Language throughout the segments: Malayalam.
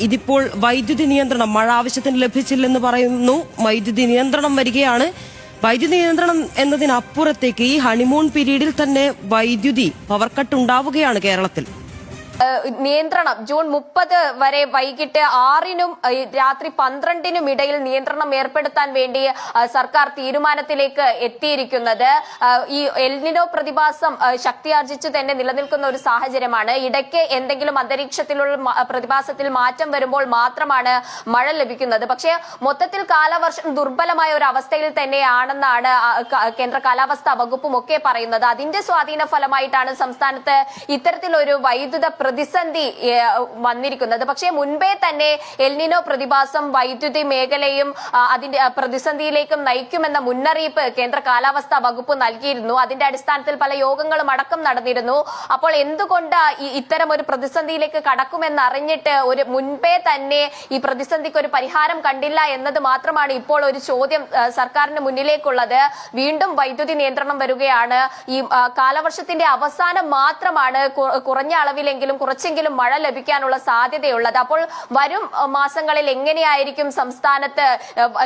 ഇതിപ്പോൾ വൈദ്യുതി നിയന്ത്രണം മഴ ആവശ്യത്തിന് ലഭിച്ചില്ലെന്ന് പറയുന്നു. വൈദ്യുതി നിയന്ത്രണം വരികയാണ്. വൈദ്യുതി നിയന്ത്രണം എന്നതിനപ്പുറത്തേക്ക് ഈ ഹണിമൂൺ പീരീഡിൽ തന്നെ വൈദ്യുതി പവർ കട്ട് ഉണ്ടാവുകയാണ് കേരളത്തിൽ. നിയന്ത്രണം ജൂൺ 30 വരെ വൈകിട്ട് 6-നും രാത്രി 12-നും ഇടയിൽ നിയന്ത്രണം ഏർപ്പെടുത്താൻ വേണ്ടി സർക്കാർ തീരുമാനത്തിലേക്ക് എത്തിയിരിക്കുന്നത്. ഈ എൽനിനോ പ്രതിഭാസം ശക്തിയാർജിച്ചു തന്നെ നിലനിൽക്കുന്ന ഒരു സാഹചര്യമാണ്. ഇടയ്ക്ക് എന്തെങ്കിലും അന്തരീക്ഷത്തിലുള്ള പ്രതിഭാസത്തിൽ മാറ്റം വരുമ്പോൾ മാത്രമാണ് മഴ ലഭിക്കുന്നത്. പക്ഷേ മൊത്തത്തിൽ കാലവർഷം ദുർബലമായ ഒരു അവസ്ഥയിൽ തന്നെയാണെന്നാണ് കേന്ദ്ര കാലാവസ്ഥാ വകുപ്പും ഒക്കെ പറയുന്നത്. അതിന്റെ സ്വാധീന ഫലമായിട്ടാണ് സംസ്ഥാനത്ത് ഇത്തരത്തിലൊരു വൈദ്യുത പ്രതിസന്ധി വന്നിരിക്കുന്നത്. പക്ഷേ മുൻപേ തന്നെ എൽനിനോ പ്രതിഭാസം വൈദ്യുതി മേഖലയും അതിന്റെ പ്രതിസന്ധിയിലേക്കും നയിക്കുമെന്ന മുന്നറിയിപ്പ് കേന്ദ്ര കാലാവസ്ഥാ വകുപ്പ് നൽകിയിരുന്നു. അതിന്റെ അടിസ്ഥാനത്തിൽ പല യോഗങ്ങളും അടക്കം നടന്നിരുന്നു. അപ്പോൾ എന്തുകൊണ്ട് ഇത്തരം ഒരു പ്രതിസന്ധിയിലേക്ക് കടക്കുമെന്ന് അറിഞ്ഞിട്ട് ഒരു മുൻപേ തന്നെ ഈ പ്രതിസന്ധിക്ക് ഒരു പരിഹാരം കണ്ടില്ല എന്നത് മാത്രമാണ് ഇപ്പോൾ ഒരു ചോദ്യം സർക്കാരിന് മുന്നിലേക്കുള്ളത്. വീണ്ടും വൈദ്യുതി നിയന്ത്രണം വരികയാണ്. ഈ കാലവർഷത്തിന്റെ അവസാനം മാത്രമാണ് കുറഞ്ഞ അളവിലെങ്കിലും കുറച്ചെങ്കിലും മഴ ലഭിക്കാനുള്ള സാധ്യതയുള്ളത്. അപ്പോൾ വരും മാസങ്ങളിൽ എങ്ങനെയായിരിക്കും സംസ്ഥാനത്ത്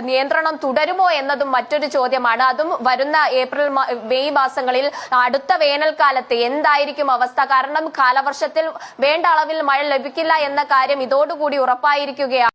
നിയന്ത്രണം തുടരുമോ എന്നതും മറ്റൊരു ചോദ്യമാണ്. അതും വരുന്ന ഏപ്രിൽ മെയ് മാസങ്ങളിൽ അടുത്ത വേനൽക്കാലത്ത് എന്തായിരിക്കും അവസ്ഥ? കാരണം കാലവർഷത്തിൽ വേണ്ട അളവിൽ മഴ ലഭിക്കില്ല എന്ന കാര്യം ഇതോടുകൂടി ഉറപ്പായിരിക്കുകയാണ്.